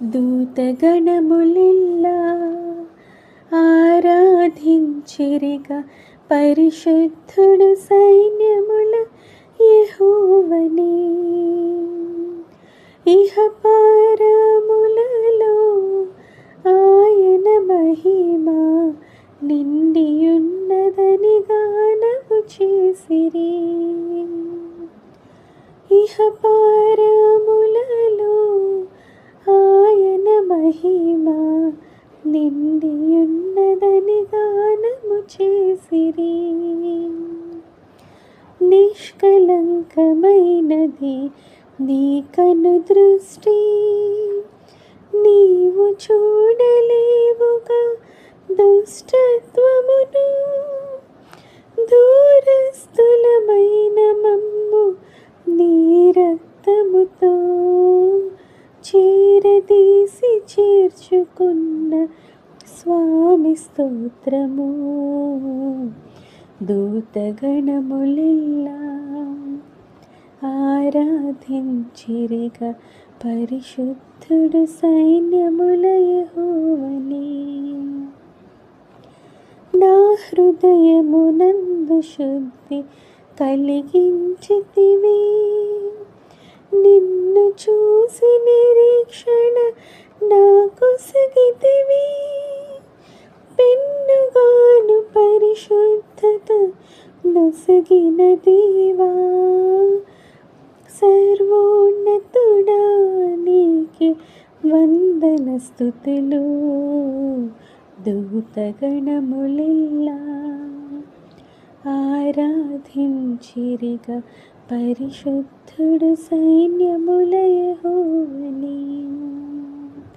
దూతగణములెల్లా ఆరాధించిరిగా పరిశుద్ధుడు సైన్యముల యెహోవానే. ఇహపరములలో ఆయన మహిమ నిండియున్నదని గానము చేసిరి. ఇహపరములలో ఆయన మహిమ నిండియున్నదని గానము చేసిరి. నిష్కలంకమైనది నీ కను దృష్టి, నీవు చూడలేవుగా దుష్టత్వమును. దూరస్థులమైన మమ్ము నీ రక్తముతో చేరదీసి చేర్చుకున్న స్వామి స్తోత్రము. దూతగణములెల్లా ఆరాధించిరిగా పరిశుద్ధుడు సైన్యముల యెహోవానే. నా హృదయమునందు శుద్ధి కలిగించితివి, నిన్ను చూసి నిరీక్షణ నాకు సగితివి. పెన్నుగాను పరిశుద్ధత నొసగిన దేవా, సర్వోన్నతుడా నీకే వందన స్తుతులు. దూతగణములెల్లా ఆరాధించిరిగా పరిశుద్ధుడు సైన్యముల యెహోవానే.